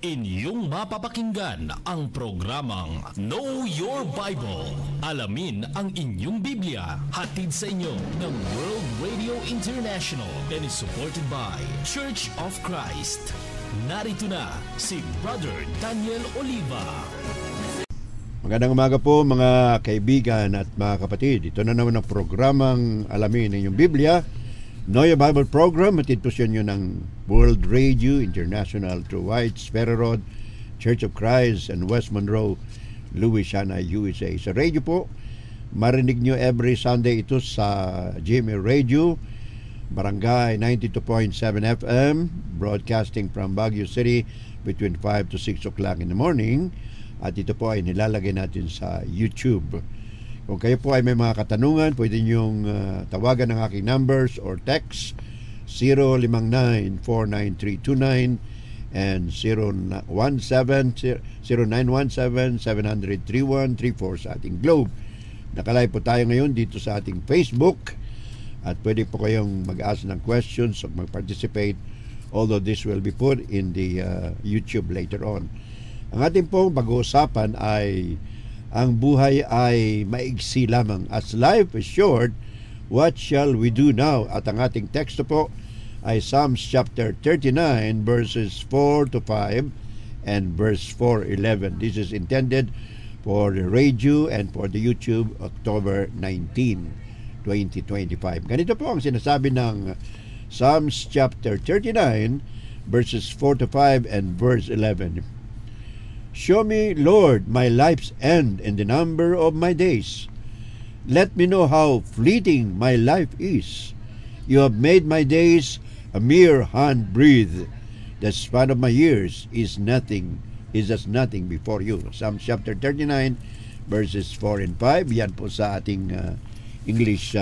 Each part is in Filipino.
Inyong mapapakinggan ang programang Know Your Bible. Alamin ang inyong Biblia. Hatid sa inyo ng World Radio International and is supported by Church of Christ. Narito na si Brother Daniel Oliva. Magandang umaga po mga kaibigan at mga kapatid. Ito na naman ang programang Alamin ang inyong Biblia. Know Your Bible program, matid po siya nyo ng World Radio International through Whites, Ferry Road, Church of Christ, and West Monroe, Louisiana, USA. Sa radio po, marinig nyo every Sunday ito sa GMA Radio, Barangay 92.7 FM, broadcasting from Baguio City between 5 to 6 o'clock in the morning. At ito po ay nilalagay natin sa YouTube. Kung kayo po ay may mga katanungan, pwede niyong tawagan ng aking numbers or text 059-49329 and 0917-700-3134 sa ating Globe. Nakalive po tayo ngayon dito sa ating Facebook at pwede po kayong mag-ask ng questions o mag-participate, although this will be put in the YouTube later on. Ang ating pong pag-uusapan ay ang buhay ay maigsi lamang. As life is short, what shall we do now? At ang ating teksto po ay Psalms chapter 39 verses 4 to 5 and verse 4:11. This is intended for the radio and for the YouTube October 19, 2025. Ganito po ang sinasabi ng Psalms chapter 39 verses 4 to 5 and verse 11. Show me, Lord, my life's end and the number of my days. Let me know how fleeting my life is. You have made my days a mere handbreadth. The span of my years is as nothing before you. Psalm chapter 39, verses 4 and 5. Yan po sa ating English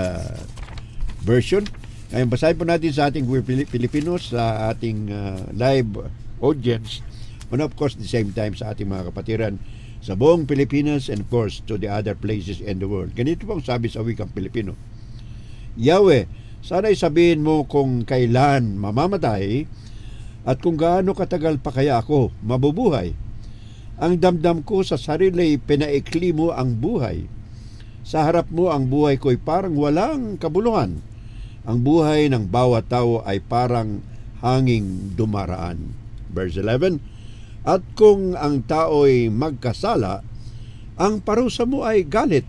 version. Ngayon, basahin po natin sa ating Filipinos, sa ating live audience. And of course, at the same time sa ating mga kapatiran sa buong Pilipinas and of course to the other places in the world. Ganito pong sabi sa wikang Pilipino. Yahweh, sana'y sabihin mo kung kailan mamamatay at kung gaano katagal pa kaya ako mabubuhay. Ang damdam ko sa sarili, pinaikli mo ang buhay. Sa harap mo ang buhay ko'y parang walang kabuluhan. Ang buhay ng bawat tao ay parang hanging dumaraan. Verse 11, at kung ang tao'y magkasala, ang parusa mo ay galit.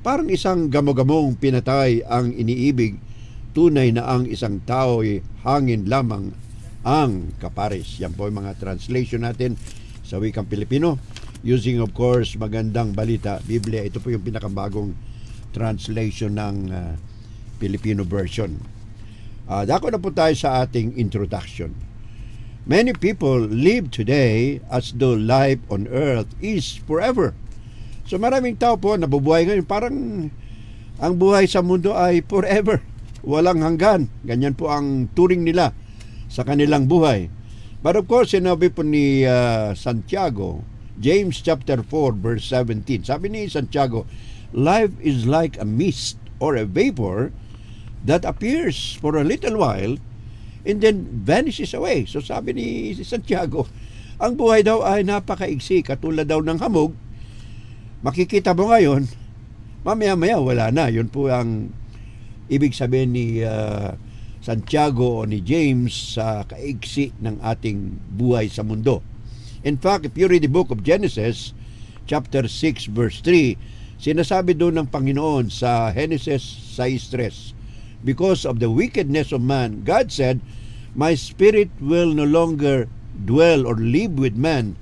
Parang isang gamo-gamong pinatay ang iniibig. Tunay na ang isang tao'y hangin lamang ang kapares. Yan po yung mga translation natin sa wikang Pilipino. Using of course Magandang Balita Biblia. Ito po yung pinakabagong translation ng Filipino version. Dako na po tayo sa ating introduction. Many people live today as though life on earth is forever. So maraming tao po nabubuhay ngayon parang ang buhay sa mundo ay forever. Walang hanggan. Ganyan po ang turing nila sa kanilang buhay. But of course, sinabi po ni Santiago, James chapter 4 verse 17. Sabi ni Santiago, life is like a mist or a vapor that appears for a little while and then vanishes away. So sabi ni Santiago, ang buhay daw ay napakaigsi, katulad daw ng hamog. Makikita mo ngayon, mamaya-maya wala na. Yun po ang ibig sabihin ni Santiago o ni James sa kaigsi ng ating buhay sa mundo. In fact, if you read the book of Genesis, chapter 6, verse 3, sinasabi doon ng Panginoon sa Genesis 6:3, because of the wickedness of man, God said, my spirit will no longer dwell or live with man,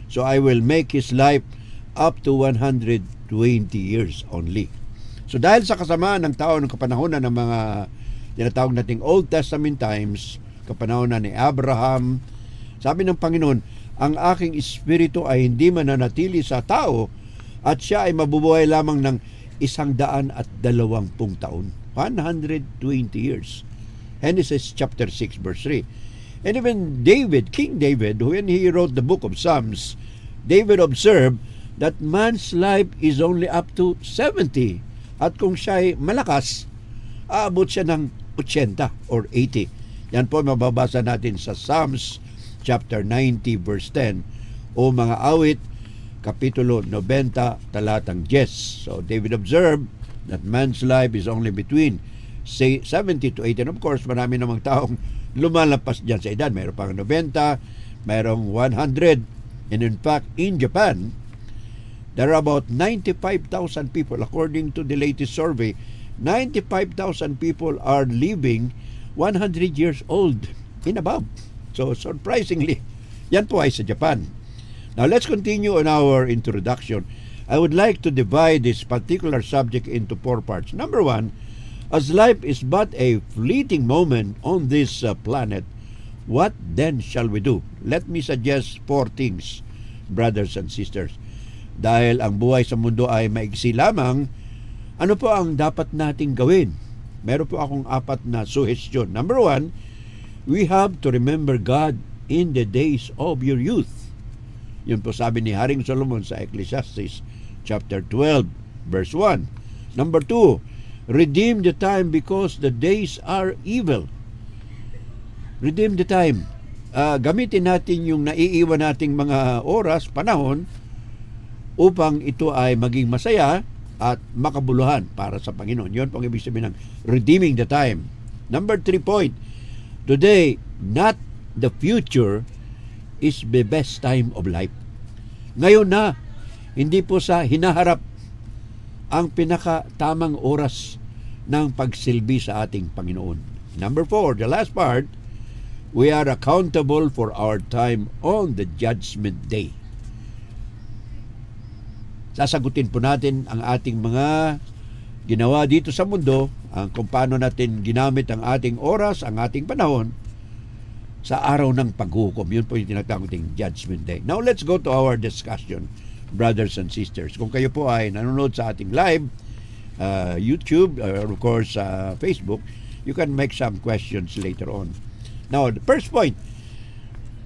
so I will make his life up to 120 years only. So dahil sa kasamaan ng tao ng kapanahonan ng mga tinatawag nating Old Testament times, kapanahonan ni Abraham, sabi ng Panginoon, ang aking espiritu ay hindi mananatili sa tao at siya ay mabubuhay lamang ng 120 taon. 120 years. Genesis chapter 6 verse 3. And even David, King David, when he wrote the book of Psalms, David observed that man's life is only up to 70. At kung siya ay malakas, aabot siya ng 80 or 80. Yan po mababasa natin sa Psalms chapter 90 verse 10 o mga awit kapitulo 90 talatang 10. So David observed that man's life is only between say 70 to 80. And of course, marami namang taong lumalampas dyan sa edad. Mayroon pang 90, mayroong 100. And in fact, in Japan, there are about 95,000 people. According to the latest survey, 95,000 people are living 100 years old and above. So surprisingly, yan po ay sa Japan. Now let's continue on our introduction. I would like to divide this particular subject into 4 parts. Number 1, as life is but a fleeting moment on this planet, what then shall we do? Let me suggest 4 things, brothers and sisters. Dahil ang buhay sa mundo ay maigsi lamang, ano po ang dapat nating gawin? Meron po akong 4 na suggestion. Number 1, we have to remember God in the days of your youth. Yun po sabi ni Haring Solomon sa Ecclesiastes chapter 12 verse 1. Number 2, redeem the time because the days are evil. Redeem the time. Gamitin natin yung naiiwan nating mga oras, panahon, upang ito ay maging masaya at makabuluhan para sa Panginoon. Yun pong ibig sabihin ng redeeming the time. Number 3 point, today, not the future, is the best time of life. Ngayon na, hindi po sa hinaharap ang pinakatamang oras ng pagsilbi sa ating Panginoon. Number 4, the last part, we are accountable for our time on the judgment day. Sasagutin po natin ang ating mga ginawa dito sa mundo, kung paano natin ginamit ang ating oras, ang ating panahon sa araw ng paghukom. Yun po yung tinatawag nating judgment day. Now let's go to our discussion, brothers and sisters. Kung kayo po ay nanonood sa ating live, YouTube, or of course Facebook, you can make some questions later on. Now, the first point,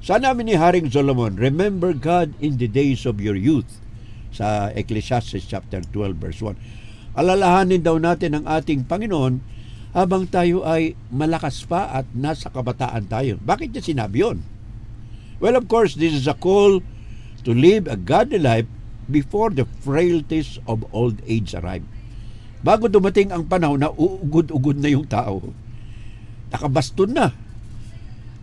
sana namin ni Haring Solomon, remember God in the days of your youth, sa Ecclesiastes chapter 12 verse 1. Alalahanin daw natin ang ating Panginoon habang tayo ay malakas pa at nasa kabataan tayo. Bakit niya sinabi yun? Well, of course, this is a call to live a godly life before the frailties of old age arrive. Bago dumating ang panahon na uugod-ugod na yung tao, nakabaston na.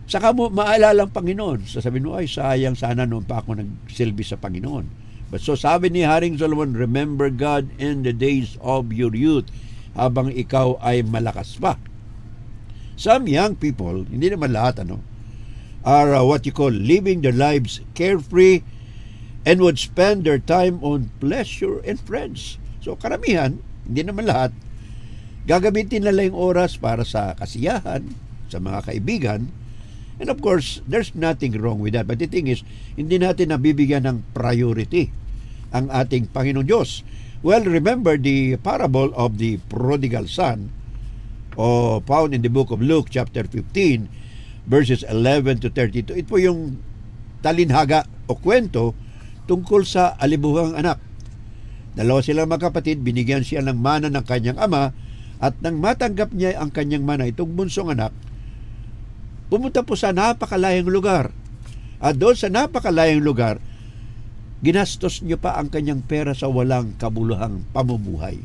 Saka mo maalala ang Panginoon. Sasabihin mo, ay sayang sana noon pa ako nagsilbi sa Panginoon. But so sabi ni Haring Solomon, remember God in the days of your youth, habang ikaw ay malakas pa. Some young people, hindi naman lahat, are what you call living their lives carefree and would spend their time on pleasure and friends. So karamihan, hindi naman lahat, gagamitin nila yung oras para sa kasiyahan, sa mga kaibigan. And of course, there's nothing wrong with that. But the thing is, hindi natin nabibigyan ng priority ang ating Panginoon Diyos. Well, remember the parable of the prodigal son, found in the book of Luke chapter 15, verses 11 to 32. Ito po yung talinhaga o kwento tungkol sa alibuhang anak. Dalawa silang magkapatid, binigyan siya ng mana ng kanyang ama, at nang matanggap niya ang kanyang mana, itong bunsong anak, pumunta po sa napakalayang lugar. At doon sa napakalayang lugar, ginastos niyo pa ang kanyang pera sa walang kabuluhang pamumuhay.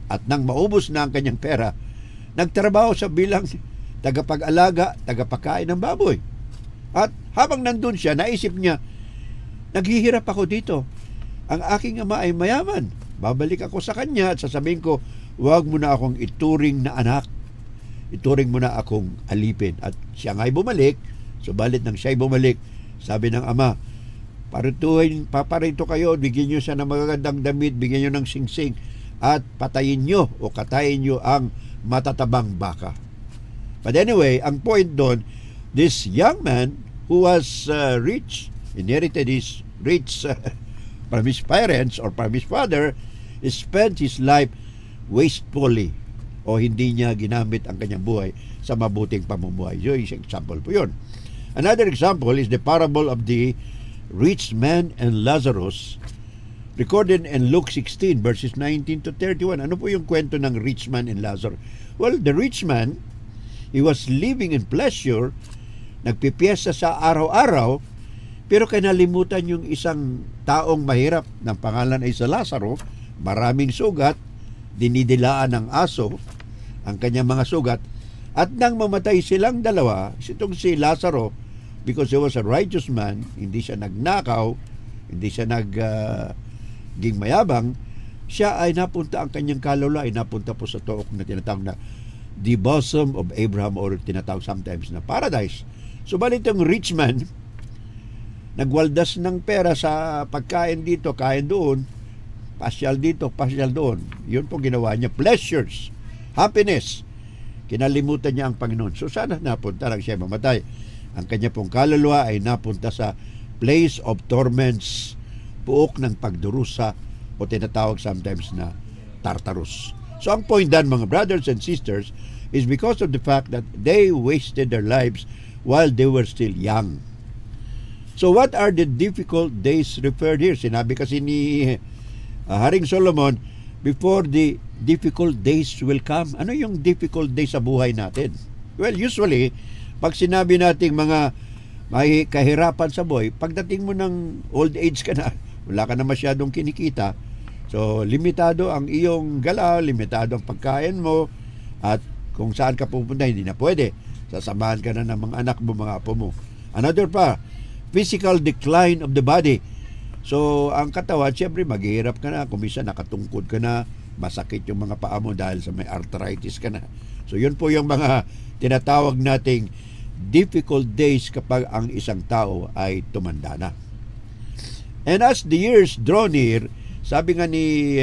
At nang maubos na ang kanyang pera, nagtrabaho sa bilang tagapag-alaga, tagapakain ng baboy. At habang nandun siya, naisip niya, naghihirap ako dito. Ang aking ama ay mayaman. Babalik ako sa kanya at sasabihin ko, huwag mo na akong ituring na anak. Ituring mo na akong alipin. At siya nga'y bumalik. Subalit nang siya'y bumalik, sabi ng ama, paparito kayo, bigyan nyo siya ng magagandang damit, bigyan nyo ng singsing, at patayin nyo o katayin nyo ang matatabang baka. But anyway, ang point doon, this young man who was rich, inherited his rich from his parents or from his father, spent his life wastefully, o hindi niya ginamit ang kanyang buhay sa mabuting pamumuhay. So, isang example po yun. Another example is the parable of the rich man and Lazarus, recorded in Luke 16 verses 19 to 31. Ano po yung kwento ng rich man and Lazarus? Well, the rich man, he was living in pleasure, nagpipiesta sa araw-araw, pero kinalimutan yung isang taong mahirap ng pangalan ay sa Lazaro, maraming sugat, dinidilaan ng aso ang kanyang mga sugat, at nang mamatay silang dalawa, itong si Lazaro, because he was a righteous man, hindi siya nagnakaw, hindi siya naging mayabang, siya ay napunta, ang kanyang kaluluwa ay napunta po sa tuok na tinatawag na the bosom of Abraham, or tinatawag sometimes na paradise. Subalit yung rich man, nagwaldas ng pera sa pagkain dito, kain doon, pasyal dito, pasyal doon. Yun po ginawa niya. Pleasures, happiness. Kinalimutan niya ang Panginoon. So sana napunta lang siya mamatay. Ang kanya pong kaluluwa ay napunta sa place of torments, puok ng pagdurusa, o tinatawag sometimes na Tartarus. So ang point dan, mga brothers and sisters, is because of the fact that they wasted their lives while they were still young. So what are the difficult days referred here? Sinabi kasi ni Haring Solomon, before the difficult days will come. Ano yung difficult days sa buhay natin? Well, usually, pag sinabi nating mga may kahirapan sa buhay, pagdating mo ng old age ka na, wala ka na masyadong kinikita, so limitado ang iyong galaw, limitado ang pagkain mo, at kung saan ka pupunta, hindi na pwede. Sasamahan ka na ng mga anak mo, mga apo mo. Another pa, physical decline of the body. So, ang katawan, siyempre, maghihirap ka na. Kung minsan, nakatungkod ka na, masakit yung mga paa mo dahil sa may arthritis ka na. So, yun po yung mga tinatawag nating difficult days kapag ang isang tao ay tumanda na. And as the years draw near, sabi nga ni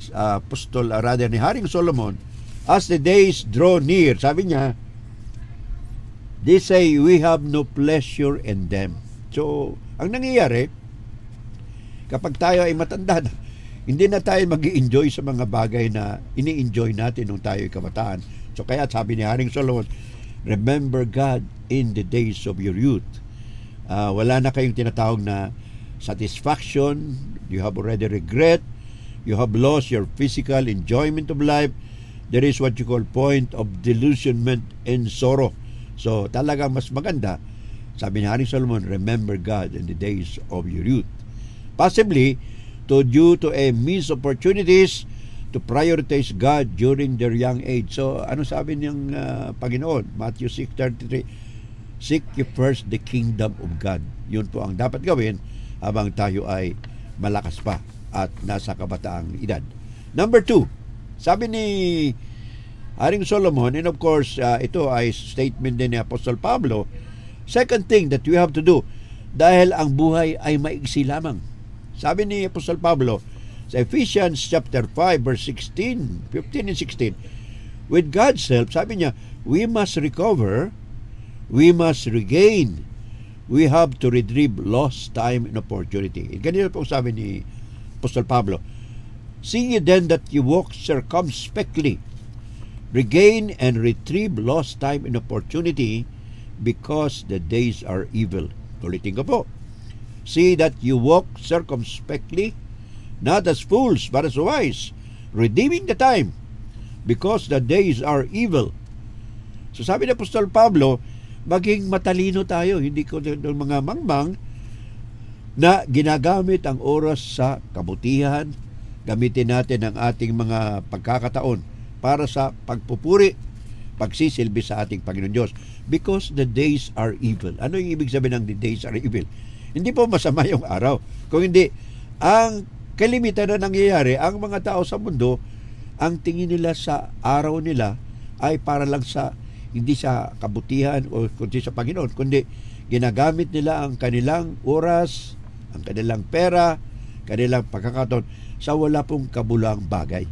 ni Haring Solomon, as the days draw near, sabi niya, they say we have no pleasure in them. So, ang nangyayari, kapag tayo ay matanda na, hindi na tayo mag-i-enjoy sa mga bagay na ini-enjoy natin nung tayo ay kabataan. So, kaya sabi ni Haring Solomon, remember God in the days of your youth. Wala na kayong tinatawag na satisfaction, you have already regret, you have lost your physical enjoyment of life, there is what you call point of delusionment and sorrow. So talagang mas maganda, sabi ni Haring Solomon, remember God in the days of your youth. Possibly, due to a missed opportunities to prioritize God during their young age. So ano sabi niyang Panginoon? Matthew 6:33, seek ye first the kingdom of God. Yun po ang dapat gawin habang tayo ay malakas pa at nasa kabataang edad. Number 2, sabi ni Haring Solomon, and of course, ito ay statement din ni Apostol Pablo, second thing that we have to do, dahil ang buhay ay maigsi lamang. Sabi ni Apostol Pablo sa Ephesians chapter 5 verse 15 and 16, with God's help, sabi niya, we must recover, we must regain, we have to retrieve lost time and opportunity. Ganito po sabi ni Apostol Pablo, see ye then that you walk circumspectly, regain and retrieve lost time and opportunity, because the days are evil. Ulitin ko po. See that you walk circumspectly, not as fools, but as wise, redeeming the time, because the days are evil. So sabi ni Apostol Pablo, maging matalino tayo, hindi ko ng mga mangmang na ginagamit ang oras sa kabutihan. Gamitin natin ang ating mga pagkakataon para sa pagpupuri, pagsisilbi sa ating Panginoon Diyos, because the days are evil. Ano yung ibig sabihin ng the days are evil? Hindi po masama yung araw. Kung hindi, ang kalimitan na nangyayari, ang mga tao sa mundo, ang tingin nila sa araw nila ay para lang sa, hindi sa kabutihan o kundi sa Panginoon, kundi ginagamit nila ang kanilang oras, ang kanilang pera, kanilang pagkakataon sa wala pong kabulang bagay.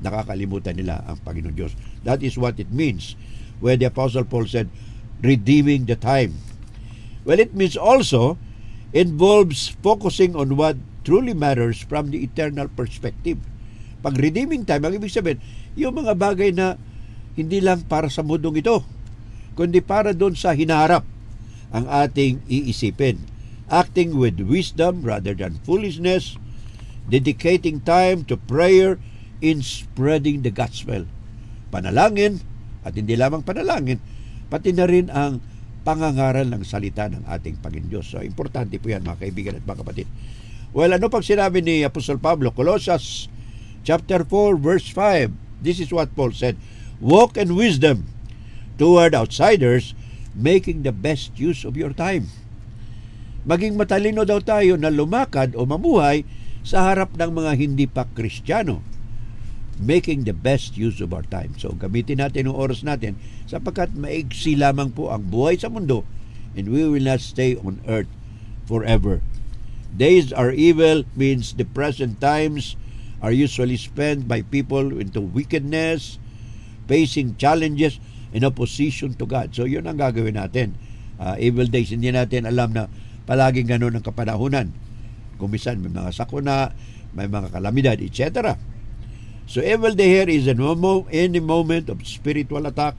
Nakakalimutan nila ang Panginoon Diyos. That is what it means when the Apostle Paul said, redeeming the time. Well, it means also involves focusing on what truly matters from the eternal perspective. Pag redeeming time, ang ibig sabihin, yung mga bagay na hindi lang para sa mundong ito, kundi para doon sa hinaharap ang ating iisipin. Acting with wisdom rather than foolishness, dedicating time to prayer in spreading the gospel. Panalangin, at hindi lamang panalangin, pati na rin ang pangangaral ng salita ng ating Panginoon Diyos. So, importante po yan, mga kaibigan at mga kapatid. Well, ano pag sinabi ni Apostol Pablo? Colossians chapter 4, verse 5. This is what Paul said, "Walk in wisdom toward outsiders, making the best use of your time." Maging matalino daw tayo na lumakad o mamuhay sa harap ng mga hindi pa Kristiyano. Making the best use of our time. So, gamitin natin ang oras natin sapagkat maigsi lamang po ang buhay sa mundo and we will not stay on earth forever. Days are evil means the present times are usually spent by people into wickedness, facing challenges in opposition to God. So, yun ang gagawin natin. Evil days, hindi natin alam na palaging ganun ang kapanahunan. Kumisan may mga sakuna, may mga kalamidad, etc. So evil day here is any moment of spiritual attack.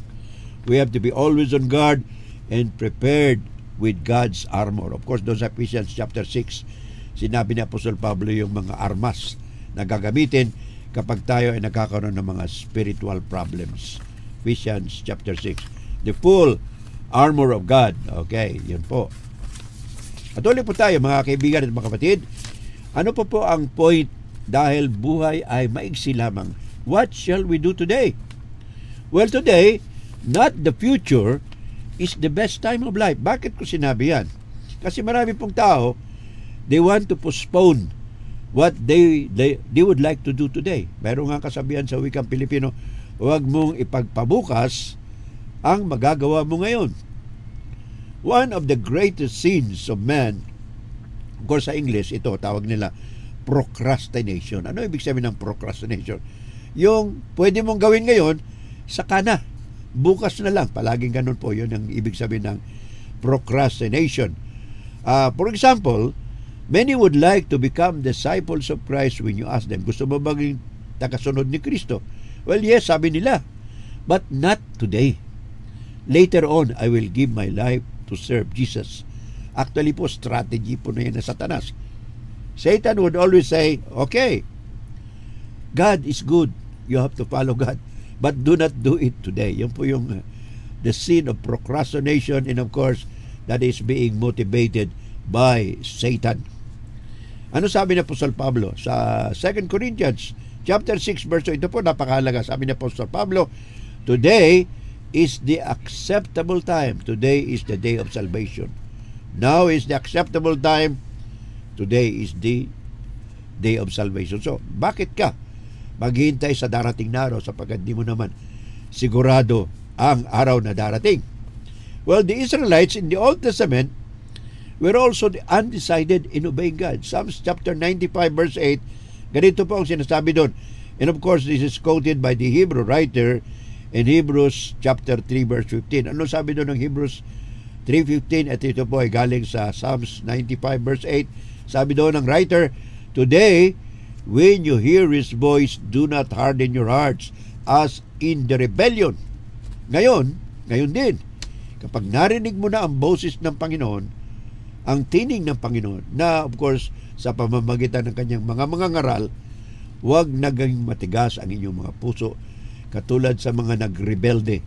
We have to be always on guard and prepared with God's armor. Of course, doon sa Ephesians chapter 6, sinabi ni Apostol Pablo yung mga armas na gagamitin kapag tayo ay nagkakaroon ng mga spiritual problems. Ephesians chapter 6. The full armor of God. Okay, yun po. At ulit po tayo, mga kaibigan at mga kapatid. Ano po ang point dahil buhay ay maigsi lamang? What shall we do today? Well, today, not the future, is the best time of life. Bakit ko sinabi yan? Kasi marami pong tao, they want to postpone what they would like to do today. Mayroon nga kasabihan sa wikang Pilipino, huwag mong ipagpabukas ang magagawa mo ngayon. One of the greatest sins of man, of course sa English, ito, tawag nila procrastination. Ano ibig sabihin ng procrastination? Yung pwede mong gawin ngayon, saka na. Bukas na lang. Palaging ganun po. Yun ang ibig sabihin ng procrastination. For example, many would like to become disciples of Christ when you ask them, gusto mo maging tagasunod ni Kristo? Well, yes, sabi nila. But not today. Later on, I will give my life to serve Jesus. Actually po, strategy po na yan na Satanas. Satan would always say, okay, God is good. You have to follow God. But do not do it today. Yan po yung the sin of procrastination, and of course, that is being motivated by Satan. Ano sabi ni Apostol Pablo sa 2 Corinthians chapter 6 verse 2? Ito po napakahalaga. Sabi ni Apostol Pablo, today is the acceptable time. Today is the day of salvation. Now is the acceptable time. Today is the day of salvation. So, bakit ka maghihintay sa darating na araw sapagkat di mo naman sigurado ang araw na darating? Well, the Israelites in the Old Testament were also undecided in obeying God. Psalms chapter 95 verse 8, ganito po ang sinasabi doon. And of course, this is quoted by the Hebrew writer in Hebrews chapter 3 verse 15. Ano sabi doon ng Hebrews 3:15? At ito po ay galing sa Psalms 95 verse 8. Sabi doon ng writer, today, when you hear His voice, do not harden your hearts as in the rebellion. Ngayon din, kapag narinig mo na ang boses ng Panginoon, ang tinig ng Panginoon, na of course, sa pamamagitan ng kanyang mga ngaral, huwag naging matigas ang inyong mga puso, katulad sa mga nagrebelde,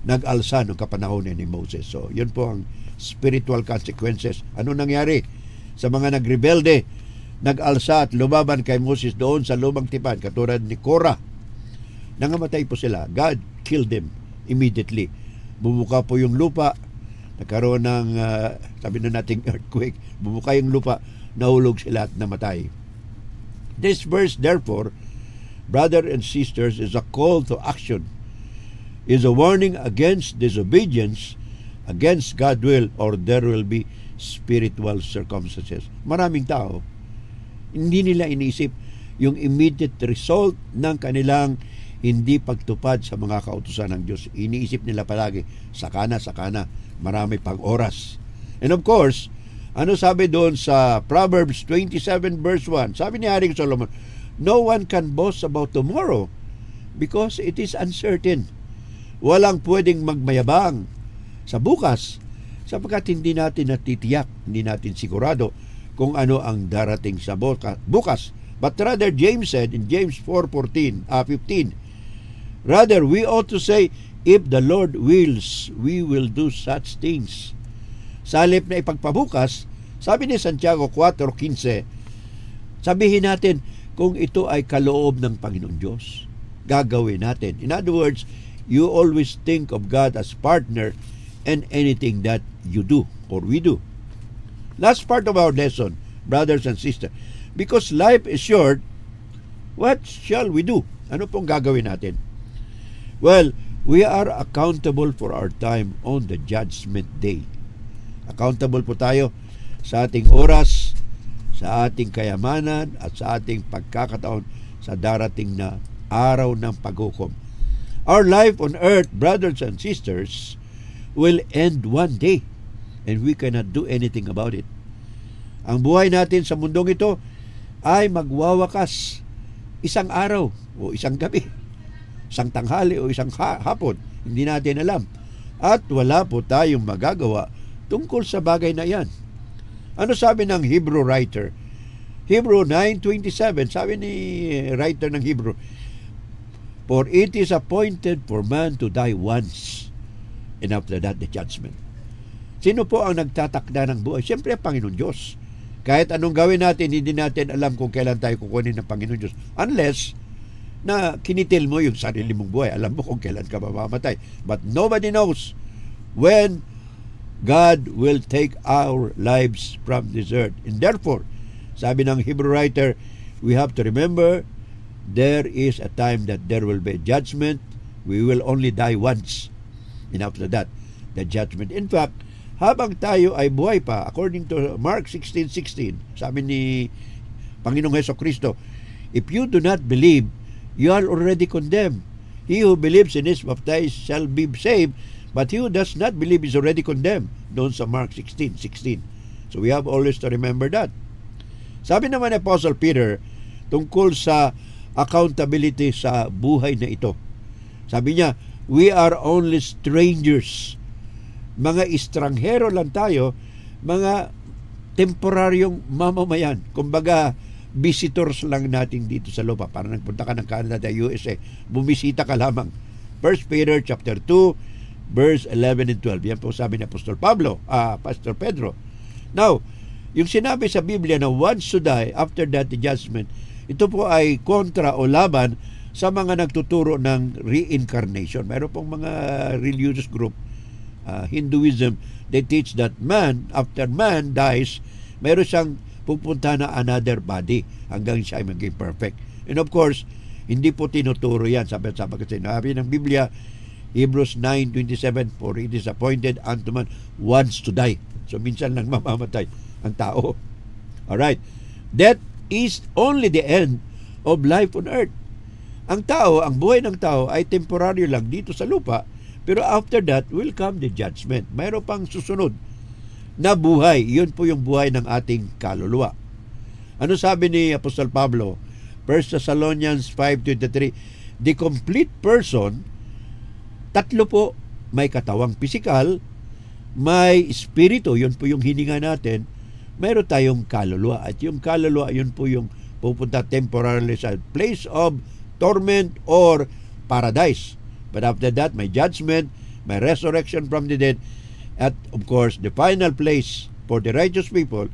nag-alsa ng kapanahonan ni Moses. So, yun po ang spiritual consequences. Ano nangyari sa mga nagrebelde, nag-alsa at lumaban kay Moses doon sa lumang tipan, katulad ni Korah? Nangamatay po sila. God killed them immediately. Bumuka po yung lupa, nagkaroon ng sabi na nating earthquake, bumuka yung lupa, nahulog sila at namatay. This verse, therefore, brother and sisters, is a call to action, is a warning against disobedience, against God's will, or there will be spiritual circumstances. Maraming tao, hindi nila iniisip yung immediate result ng kanilang hindi pagtupad sa mga kautusan ng Diyos. Iniisip nila palagi, sakana, marami pang oras. And of course, ano sabi doon sa Proverbs 27 verse 1? Sabi ni Haring Solomon, no one can boast about tomorrow because it is uncertain. Walang pwedeng magmayabang sa bukas sapagkat hindi natin natitiyak, hindi natin sigurado kung ano ang darating sa bukas. But rather, James said in James 4:15, rather, we ought to say, If the Lord wills, we will do such things. Sa halip na ipagpabukas, sabi ni Santiago 4:15, sabihin natin kung ito ay kaloob ng Panginoon Diyos. Gagawin natin. In other words, you always think of God as partner in anything that you do or we do. Last part of our lesson, brothers and sisters, because life is short, what shall we do? Ano pong gagawin natin? Well, we are accountable for our time on the judgment day. Accountable po tayo sa ating oras, sa ating kayamanan, at sa ating pagkakataon sa darating na araw ng paghukom. Our life on earth, brothers and sisters, will end one day and we cannot do anything about it. Ang buhay natin sa mundong ito ay magwawakas isang araw o isang gabi, isang tanghali o isang hapon. Hindi natin alam. At wala po tayong magagawa tungkol sa bagay na yan. Ano sabi ng Hebrew writer? Hebrew 9:27, sabi ni writer ng Hebrew, for it is appointed for man to die once, and after that the judgment. Sino po ang nagtatakda ng buhay? Siyempre ang Panginoon Diyos. Kahit anong gawin natin, hindi natin alam kung kailan tayo kukunin ng Panginoon Diyos. Unless na kinitil mo yung sarili mong buhay. Alam mo kung kailan ka mamamatay. But nobody knows when God will take our lives from this earth. And therefore, sabi ng Hebrew writer, we have to remember there is a time that there will be judgment. We will only die once. And after that, the judgment. In fact, habang tayo ay buhay pa, according to Mark 16:16, sabi ni Panginoong Hesukristo, if you do not believe, you are already condemned. He who believes and is baptized shall be saved, but he who does not believe is already condemned. Doon sa Mark 16:16. So we have always to remember that. Sabi naman ni Apostle Peter tungkol sa accountability sa buhay na ito. Sabi niya, we are only strangers. Mga estranghero lang tayo, mga temporaryong mamamayan. Kumbaga, visitors lang natin dito sa lupa. Parang nagpunta ka ng Canada, USA, bumisita ka lamang. 1 Peter chapter 2, verse 11 and 12. Yan po sabi ni Apostol Pastor Pedro. Now, yung sinabi sa Biblia na once to die, after that the judgment, ito po ay kontra o laban sa mga nagtuturo ng reincarnation. Mayroon pong mga religious group, Hinduism, they teach that man, after man dies, mayroon siyang pupunta na another body hanggang siya ay maging perfect. And of course, hindi po tinuturo yan. Sabi ng Biblia, Hebrews 9:27, for it is appointed unto man once to die. So minsan lang mamamatay ang tao. Alright. That is only the end of life on earth. Ang tao, ang buhay ng tao ay temporaryo lang dito sa lupa, pero after that will come the judgment. Mayroon pang susunod na buhay. Yun po yung buhay ng ating kaluluwa. Ano sabi ni Apostol Pablo? 1 Thessalonians 5:23, the complete person, tatlo po, may katawang pisikal, may espiritu, yun po yung hininga natin, mayroon tayong kaluluwa. At yung kaluluwa, yun po yung pupunta temporarily sa place of torment or paradise. But after that, may judgment, may resurrection from the dead, at of course, the final place for the righteous people,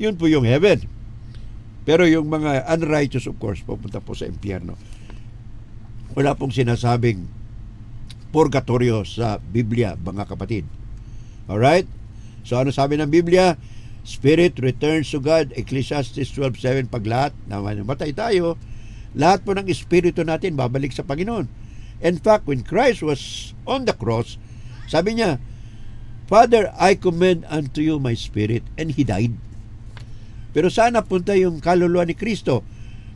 yun po yung heaven. Pero yung mga unrighteous, of course, pupunta po sa impyerno. Wala pong sinasabing purgatorio sa Biblia, mga kapatid. Alright? So ano sabi ng Biblia? Spirit returns to God. Ecclesiastes 12:7. Pag lahat namatay tayo, lahat po ng espiritu natin babalik sa Panginoon. In fact, when Christ was on the cross, sabi niya, Father, I commend unto you my spirit. And He died. Pero saan napunta yung kaluluwa ni Kristo?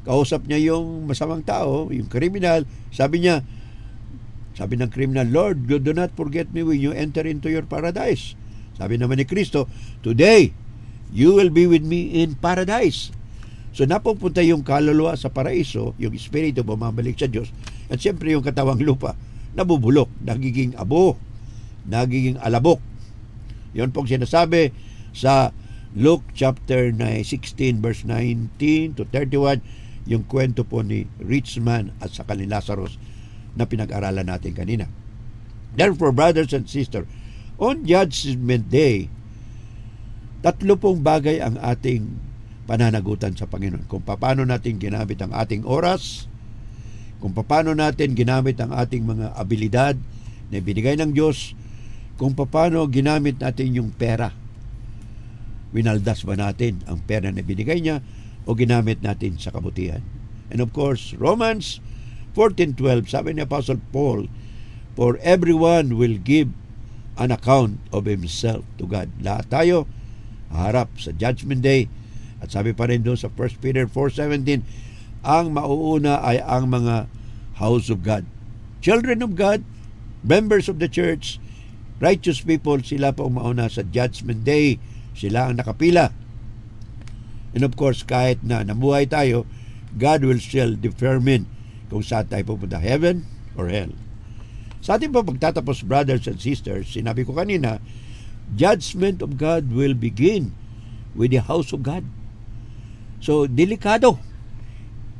Kausap niya yung masamang tao, yung kriminal. Sabi niya, sabi ng kriminal, Lord, do not forget me when you enter into your paradise. Sabi naman ni Kristo, today, you will be with me in paradise. So napupunta yung kaluluwa sa paraiso, yung espiritu bumabalik sa Diyos, at siyempre yung katawang lupa, nabubulok, nagiging abo, nagiging alabok. Yun pong sinasabi sa Luke chapter 16 verse 19 to 31, yung kwento po ni rich man at saka ni Lazarus na pinag-aralan natin kanina. Therefore, brothers and sisters, on Judgment Day, 3 bagay ang ating pananagutan sa Panginoon. Kung paano natin ginamit ang ating oras, kung paano natin ginamit ang ating mga abilidad na binigay ng Diyos, kung paano ginamit natin yung pera. Winaldas ba natin ang pera na binigay niya o ginamit natin sa kabutihan? And of course, Romans 14:12, sabi ni Apostle Paul, for everyone will give an account of himself to God. Lahat tayo harap sa Judgment Day. At sabi pa rin doon sa 1 Peter 4:17, ang mauuna ay ang mga house of God. Children of God, members of the church, righteous people, sila po ang mauna sa Judgment Day. Sila ang nakapila. And of course, kahit na namuhay tayo, God will still determine kung saan tayo pupunta, heaven or hell. Sa ating po pagtatapos, brothers and sisters, sinabi ko kanina, judgment of God will begin with the house of God. So, delikado.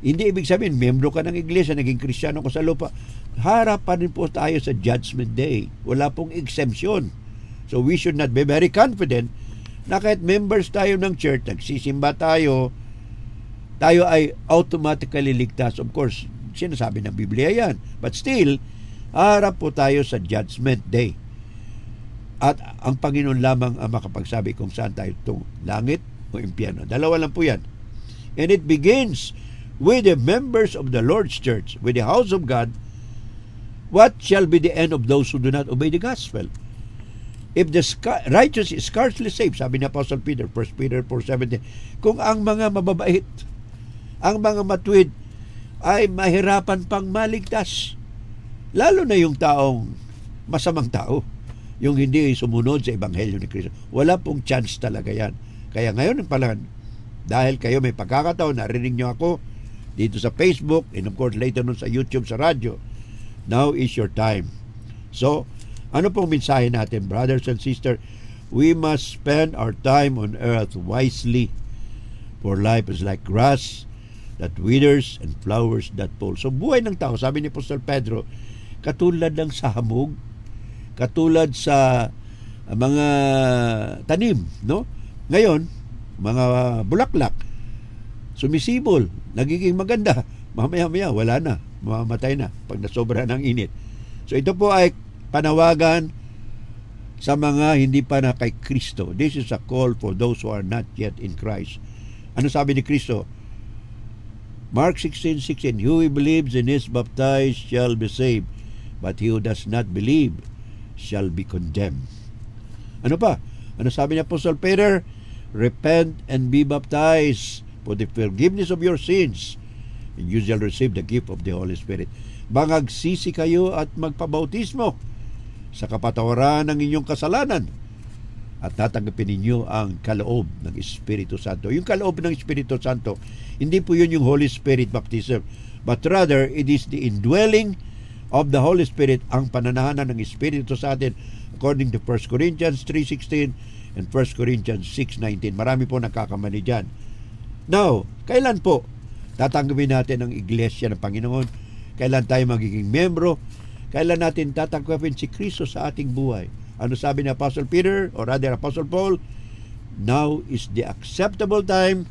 Hindi ibig sabihin, miyembro ka ng iglesia, naging Kristiyano ko sa lupa. Harap pa rin po tayo sa Judgment Day. Wala pong exemption. So, we should not be very confident na kahit members tayo ng church, nagsisimba tayo ay automatically ligtas. Of course, sinasabi ng Biblia yan. But still, harap po tayo sa Judgment Day. At ang Panginoon lamang ang makapagsabi kung saan tayo itong langit o impyerno. Dalawa lang po yan. And it begins with the members of the Lord's church, with the house of God. What shall be the end of those who do not obey the gospel? If the righteous is scarcely saved, sabi ni Apostle Peter, 1 Peter 4:17, kung ang mga mababait, ang mga matuwid, ay mahirapan pang maligtas, lalo na yung taong masamang tao, yung hindi sumunod sa Ebanghelyo ni Kristo, wala pong chance talaga yan. Kaya ngayon pala, dahil kayo may pagkakataon, narinig nyo ako dito sa Facebook, and of course later nun sa YouTube, sa radyo, now is your time. So, ano pong mensahe natin, brothers and sisters? We must spend our time on earth wisely, for life is like grass that withers and flowers that fall. So, buhay ng tao, sabi ni Apostol Pedro, katulad ng sa hamog, katulad sa mga tanim, no? Ngayon, mga bulaklak, sumisibol, nagiging maganda, mamaya-maya, wala na, mamamatay na pag nasobra ng init. So, ito po ay panawagan sa mga hindi pa na kay Kristo. This is a call for those who are not yet in Christ. Ano sabi ni Kristo? Mark 16:16, who believes and is baptized shall be saved, but he who does not believe shall be condemned. Ano pa? Ano sabi ni Apostle Peter? Repent and be baptized for the forgiveness of your sins, and you shall receive the gift of the Holy Spirit. Mangagsisi kayo at magpabautismo sa kapatawaran ng inyong kasalanan, at tatanggapin ninyo ang kaloob ng Espiritu Santo. Yung kaloob ng Espiritu Santo, hindi po yun yung Holy Spirit baptism, but rather it is the indwelling of the Holy Spirit, ang pananahanan ng Espiritu sa atin, according to 1 Corinthians 3:16 and 1 Corinthians 6:19. Marami po nakakamali dyan. Now, kailan po tatanggapin natin ang iglesia ng Panginoon? Kailan tayo magiging membro? Kailan natin tatanggapin si Kristo sa ating buhay? Ano sabi ni Apostle Peter, or rather Apostle Paul? Now is the acceptable time.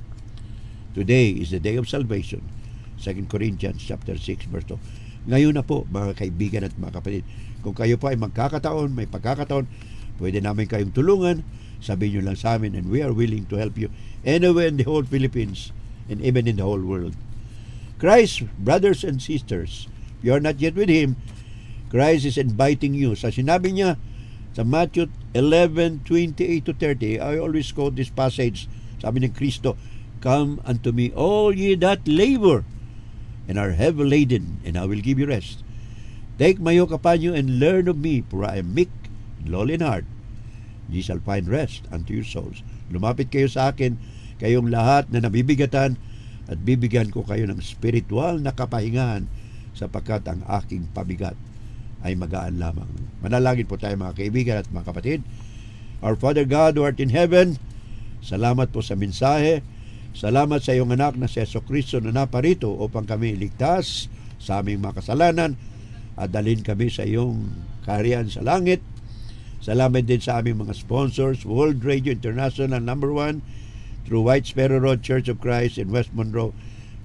Today is the day of salvation. 2 Corinthians chapter 6 verse 2. Ngayon na po, mga kaibigan at mga kapatid, kung kayo po ay magkakataon, may pagkakataon, pwede namin kayong tulungan, sabihin nyo lang sa amin, and we are willing to help you anywhere in the whole Philippines and even in the whole world. Christ, brothers and sisters, if you are not yet with Him, Christ is inviting you. Sa sinabi niya sa Matthew 11:28-30, I always quote this passage. Sabi ng Kristo, come unto me, all ye that labor and are heavy laden, and I will give you rest. Take my yoke upon you and learn of me, for I am meek and lowly in heart. Ye shall find rest unto your souls. Lumapit kayo sa akin, kayong lahat na nabibigatan, at bibigyan ko kayo ng spiritual na kapahingahan, sapagkat ang aking pabigat ay magaan lamang. Manalangin po tayo, mga kaibigan at mga kapatid. Our Father God who art in heaven, salamat po sa mensahe. Salamat sa iyong anak na si Jesucristo na naparito upang kami ligtas sa aming mga kasalanan at dalhin kami sa iyong kaharian sa langit. Salamat din sa aming mga sponsors, World Radio International #1 through White Sparrow Road Church of Christ in West Monroe,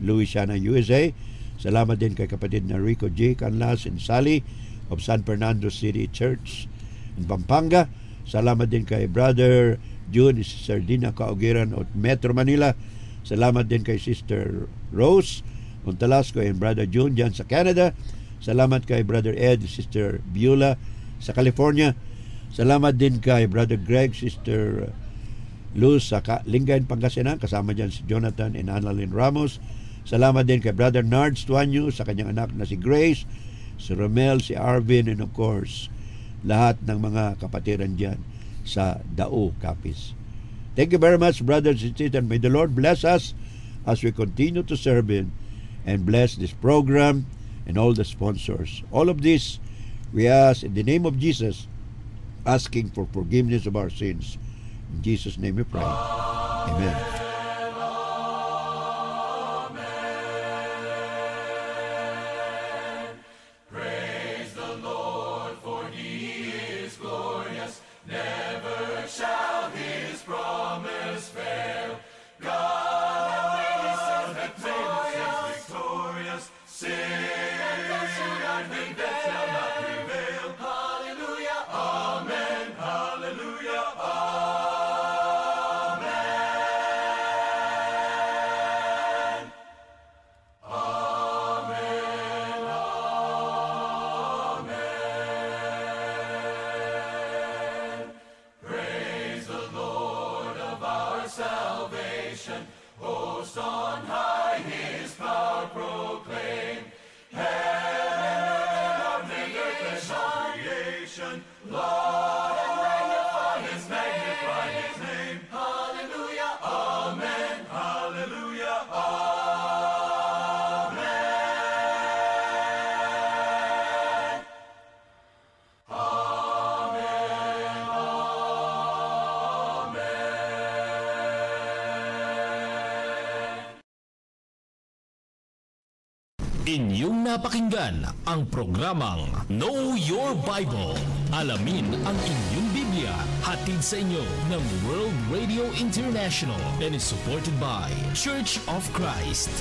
Louisiana, USA. Salamat din kay kapatid na Rico J. Canlas and Sally of San Fernando City Church in Pampanga. Salamat din kay Brother June, Sister Dina Kaugiran of Metro Manila. Salamat din kay Sister Rose Montalasco and Brother June dyan sa Canada. Salamat kay Brother Ed, Sister Beulah sa California. Salamat din kay Brother Greg, Sister Luz sa Lingayen, Pangasinan. Kasama dyan si Jonathan and Annalyn Ramos. Salamat din kay Brother Nard Stuanyo sa kanyang anak na si Grace, si Romel, si Arvin, and of course, lahat ng mga kapatiran dyan sa Dao, Capiz. Thank you very much, brothers and sisters. May the Lord bless us as we continue to serve Him and bless this program and all the sponsors. All of this, we ask in the name of Jesus, asking for forgiveness of our sins. In Jesus' name we pray. Amen. Inyong napakinggan ang programang Know Your Bible. Alamin ang inyong Biblia. Hatid sa inyo ng World Radio International and is supported by Church of Christ.